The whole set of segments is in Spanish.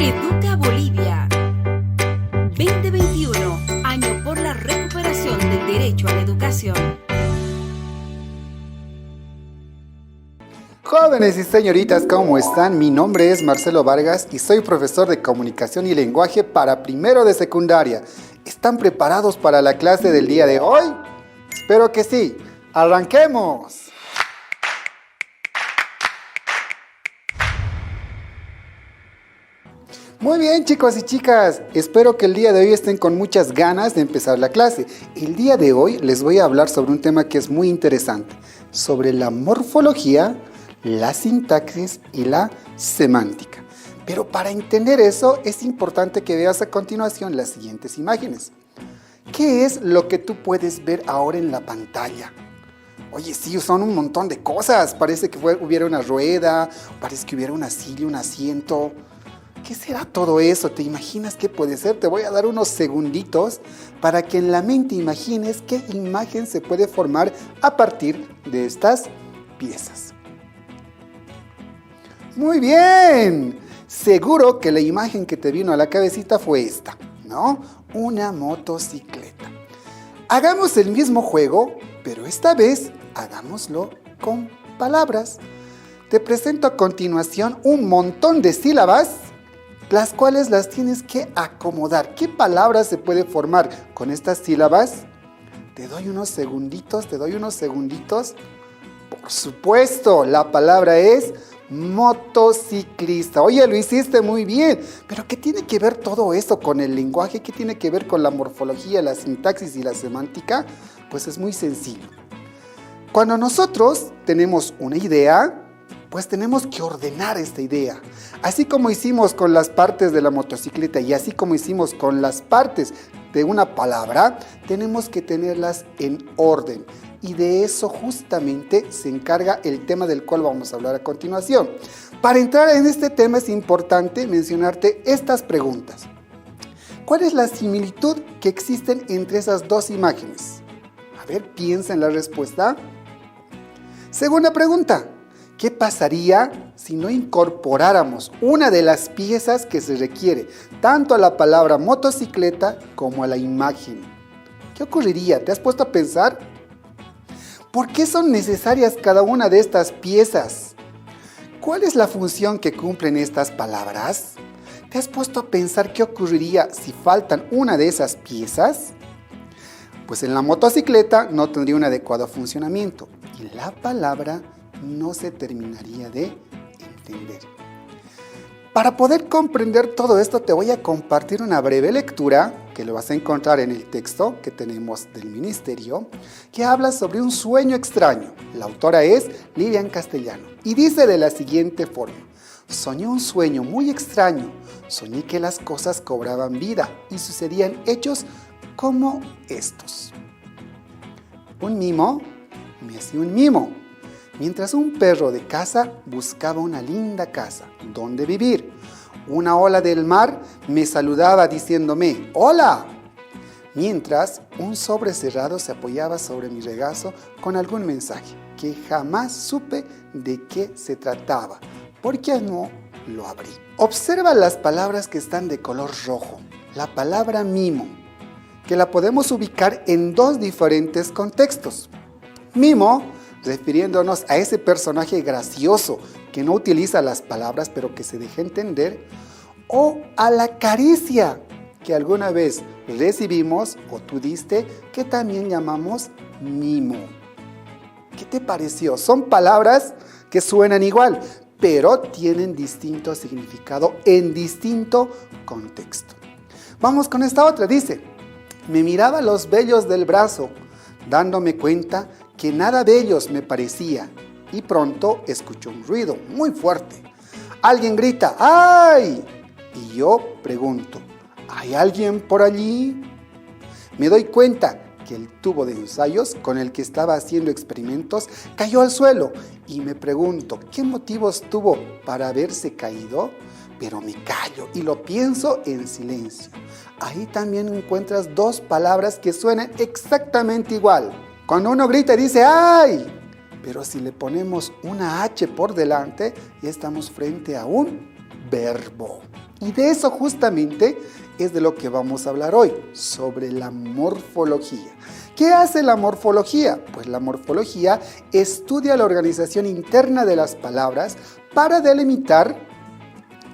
Educa Bolivia 2021, año por la recuperación del derecho a la educación. Jóvenes y señoritas, ¿cómo están? Mi nombre es Marcelo Vargas y soy profesor de Comunicación y Lenguaje para primero de secundaria. ¿Están preparados para la clase del día de hoy? Espero que sí. ¡Arranquemos! Muy bien, chicos y chicas, espero que el día de hoy estén con muchas ganas de empezar la clase. El día de hoy les voy a hablar sobre un tema que es muy interesante, sobre la morfología, la sintaxis y la semántica. Pero para entender eso es importante que veas a continuación las siguientes imágenes. ¿Qué es lo que tú puedes ver ahora en la pantalla? Oye, sí, son un montón de cosas. Parece que hubiera una rueda, parece que hubiera una silla, un asiento. ¿Qué será todo eso? ¿Te imaginas qué puede ser? Te voy a dar unos segunditos para que en la mente imagines qué imagen se puede formar a partir de estas piezas. Muy bien. Seguro que la imagen que te vino a la cabecita fue esta, ¿no? Una motocicleta. Hagamos el mismo juego, pero esta vez hagámoslo con palabras. Te presento a continuación un montón de sílabas, las cuales las tienes que acomodar. ¿Qué palabra se puede formar con estas sílabas? Te doy unos segunditos. Por supuesto, la palabra es motociclista. Oye, lo hiciste muy bien. Pero ¿qué tiene que ver todo esto con el lenguaje? ¿Qué tiene que ver con la morfología, la sintaxis y la semántica? Pues es muy sencillo. Cuando nosotros tenemos una idea, pues tenemos que ordenar esta idea. Así como hicimos con las partes de la motocicleta y así como hicimos con las partes de una palabra, tenemos que tenerlas en orden. Y de eso justamente se encarga el tema del cual vamos a hablar a continuación. Para entrar en este tema es importante mencionarte estas preguntas. ¿Cuál es la similitud que existen entre esas dos imágenes? A ver, piensa en la respuesta. Segunda pregunta. ¿Qué pasaría si no incorporáramos una de las piezas que se requiere, tanto a la palabra motocicleta como a la imagen? ¿Qué ocurriría? ¿Te has puesto a pensar? ¿Por qué son necesarias cada una de estas piezas? ¿Cuál es la función que cumplen estas palabras? ¿Te has puesto a pensar qué ocurriría si faltan una de esas piezas? Pues en la motocicleta no tendría un adecuado funcionamiento y la palabra no se terminaría de entender. Para poder comprender todo esto te voy a compartir una breve lectura que lo vas a encontrar en el texto que tenemos del ministerio, que habla sobre un sueño extraño. La autora es Lilian Castellano y dice de la siguiente forma: soñé un sueño muy extraño, soñé que las cosas cobraban vida y sucedían hechos como estos. Un mimo me hacía un mimo, mientras un perro de casa buscaba una linda casa donde vivir. Una ola del mar me saludaba diciéndome ¡hola!, mientras un sobre cerrado se apoyaba sobre mi regazo con algún mensaje que jamás supe de qué se trataba, porque no lo abrí. Observa las palabras que están de color rojo. La palabra mimo, que la podemos ubicar en dos diferentes contextos. Mimo, refiriéndonos a ese personaje gracioso que no utiliza las palabras pero que se deja entender, o a la caricia que alguna vez recibimos o tú diste, que también llamamos mimo. ¿Qué te pareció? Son palabras que suenan igual, pero tienen distinto significado en distinto contexto. Vamos con esta otra, dice: me miraba los vellos del brazo, dándome cuenta que nada bellos me parecía, y pronto escuchó un ruido muy fuerte. Alguien grita ¡ay! Y yo pregunto, ¿hay alguien por allí? Me doy cuenta que el tubo de ensayos con el que estaba haciendo experimentos cayó al suelo y me pregunto, ¿qué motivos tuvo para haberse caído? Pero me callo y lo pienso en silencio. Ahí también encuentras dos palabras que suenan exactamente igual. Cuando uno grita dice ¡ay! Pero si le ponemos una H por delante, ya estamos frente a un verbo. Y de eso justamente es de lo que vamos a hablar hoy, sobre la morfología. ¿Qué hace la morfología? Pues la morfología estudia la organización interna de las palabras para delimitar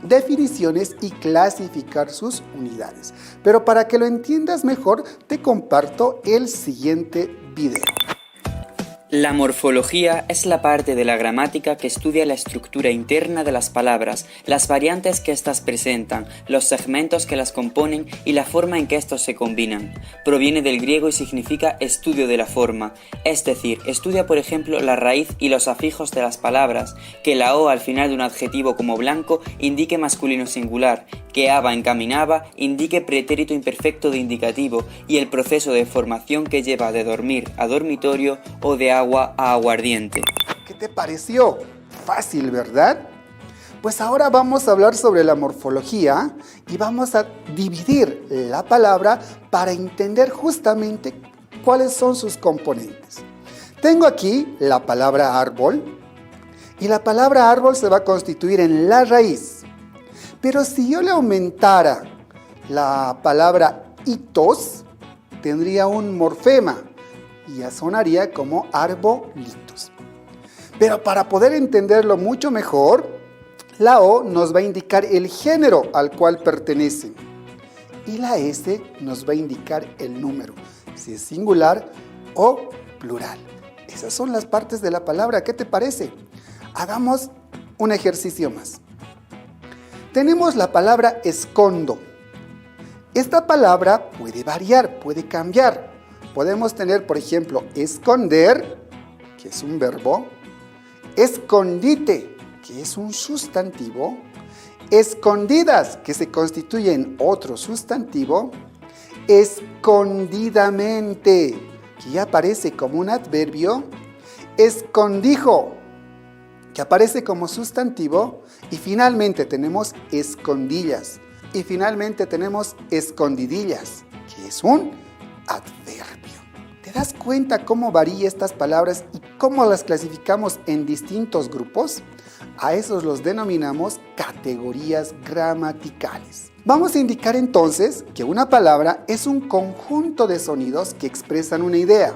definiciones y clasificar sus unidades. Pero para que lo entiendas mejor, te comparto el siguiente video. La morfología es la parte de la gramática que estudia la estructura interna de las palabras, las variantes que éstas presentan, los segmentos que las componen y la forma en que estos se combinan. Proviene del griego y significa estudio de la forma, es decir, estudia por ejemplo la raíz y los afijos de las palabras, que la O al final de un adjetivo como blanco indique masculino singular, que aba encaminaba indique pretérito imperfecto de indicativo y el proceso de formación que lleva de dormir a dormitorio o de agua a aguardiente. ¿Qué te pareció? Fácil, ¿verdad? Pues ahora vamos a hablar sobre la morfología y vamos a dividir la palabra para entender justamente cuáles son sus componentes. Tengo aquí la palabra árbol y la palabra árbol se va a constituir en la raíz. Pero si yo le aumentara la palabra hitos, tendría un morfema y ya sonaría como arbolitos. Pero para poder entenderlo mucho mejor, la O nos va a indicar el género al cual pertenecen y la S nos va a indicar el número, si es singular o plural. Esas son las partes de la palabra. ¿Qué te parece? Hagamos un ejercicio más. Tenemos la palabra escondo. Esta palabra puede variar, puede cambiar. Podemos tener, por ejemplo, esconder, que es un verbo, escondite, que es un sustantivo, escondidas, que se constituye en otro sustantivo, escondidamente, que ya aparece como un adverbio, escondijo, que aparece como sustantivo, y finalmente tenemos escondillas, y finalmente tenemos escondidillas, que es un adverbio. ¿Te das cuenta cómo varían estas palabras y cómo las clasificamos en distintos grupos? A esos los denominamos categorías gramaticales. Vamos a indicar entonces que una palabra es un conjunto de sonidos que expresan una idea.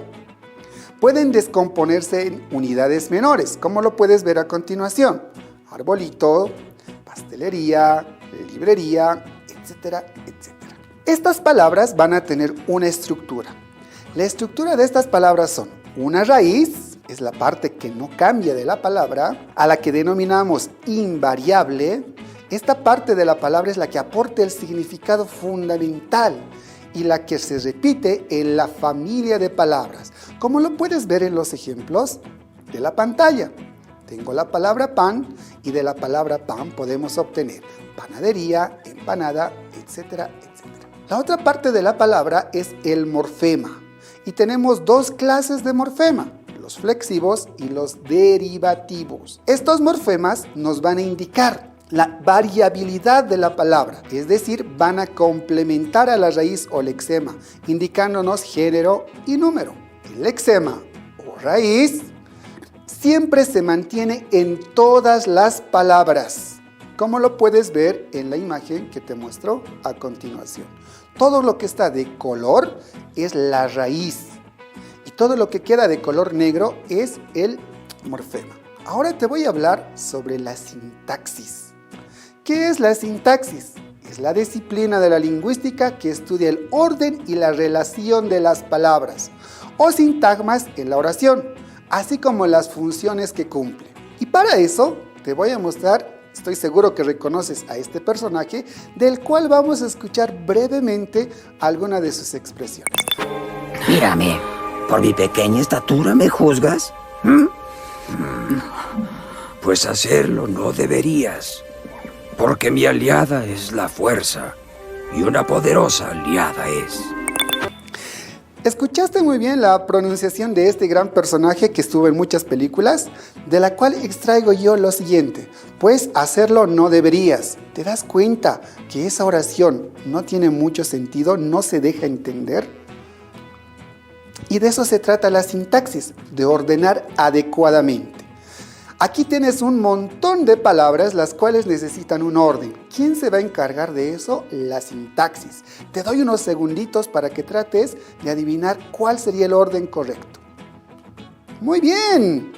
Pueden descomponerse en unidades menores, como lo puedes ver a continuación. Arbolito, pastelería, librería, etcétera, etcétera. Estas palabras van a tener una estructura. La estructura de estas palabras son una raíz, es la parte que no cambia de la palabra, a la que denominamos invariable. Esta parte de la palabra es la que aporta el significado fundamental y la que se repite en la familia de palabras, como lo puedes ver en los ejemplos de la pantalla. Tengo la palabra pan y de la palabra pan podemos obtener panadería, empanada, etcétera, etcétera. La otra parte de la palabra es el morfema y tenemos dos clases de morfema, los flexivos y los derivativos. Estos morfemas nos van a indicar la variabilidad de la palabra, es decir, van a complementar a la raíz o lexema, indicándonos género y número. El lexema o raíz siempre se mantiene en todas las palabras, como lo puedes ver en la imagen que te muestro a continuación. Todo lo que está de color es la raíz y todo lo que queda de color negro es el morfema. Ahora te voy a hablar sobre la sintaxis. ¿Qué es la sintaxis? Es la disciplina de la lingüística que estudia el orden y la relación de las palabras o sintagmas en la oración, así como las funciones que cumple. Y para eso te voy a mostrar, estoy seguro que reconoces a este personaje, del cual vamos a escuchar brevemente alguna de sus expresiones. Mírame, ¿por mi pequeña estatura me juzgas? Pues hacerlo no deberías, porque mi aliada es la fuerza, y una poderosa aliada es. ¿Escuchaste muy bien la pronunciación de este gran personaje que estuvo en muchas películas? De la cual extraigo yo lo siguiente: pues hacerlo no deberías. ¿Te das cuenta que esa oración no tiene mucho sentido, no se deja entender? Y de eso se trata la sintaxis, de ordenar adecuadamente. Aquí tienes un montón de palabras las cuales necesitan un orden. ¿Quién se va a encargar de eso? La sintaxis. Te doy unos segunditos para que trates de adivinar cuál sería el orden correcto. ¡Muy bien!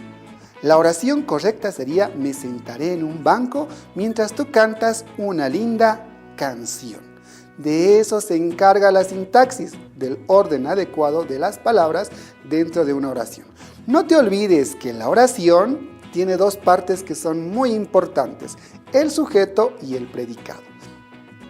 La oración correcta sería: me sentaré en un banco mientras tú cantas una linda canción. De eso se encarga la sintaxis, del orden adecuado de las palabras dentro de una oración. No te olvides que la oración tiene dos partes que son muy importantes: el sujeto y el predicado.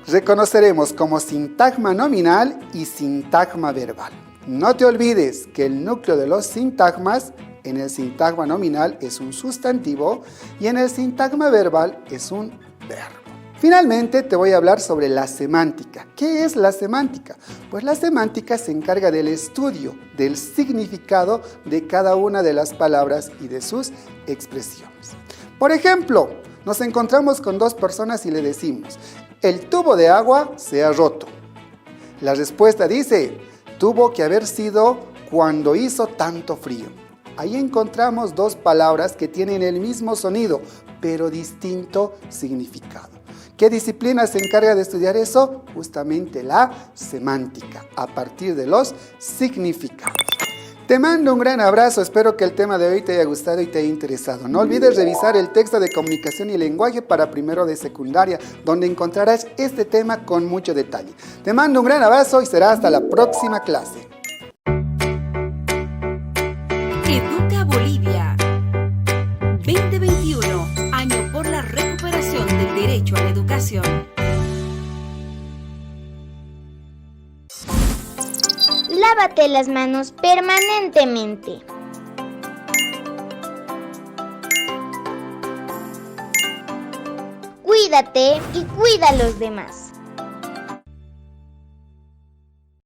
Reconoceremos como sintagma nominal y sintagma verbal. No te olvides que el núcleo de los sintagmas en el sintagma nominal es un sustantivo y en el sintagma verbal es un verbo. Finalmente te voy a hablar sobre la semántica. ¿Qué es la semántica? Pues la semántica se encarga del estudio del significado de cada una de las palabras y de sus expresiones. Por ejemplo, nos encontramos con dos personas y le decimos: el tubo de agua se ha roto. La respuesta dice: tuvo que haber sido cuando hizo tanto frío. Ahí encontramos dos palabras que tienen el mismo sonido, pero distinto significado. ¿Qué disciplina se encarga de estudiar eso? Justamente la semántica, a partir de los significados. Te mando un gran abrazo, espero que el tema de hoy te haya gustado y te haya interesado. No olvides revisar el texto de comunicación y lenguaje para primero de secundaria, donde encontrarás este tema con mucho detalle. Te mando un gran abrazo y será hasta la próxima clase. Educa Bolivia 2021, año por la recuperación del derecho a la educación. Lávate las manos permanentemente. Cuídate y cuida a los demás.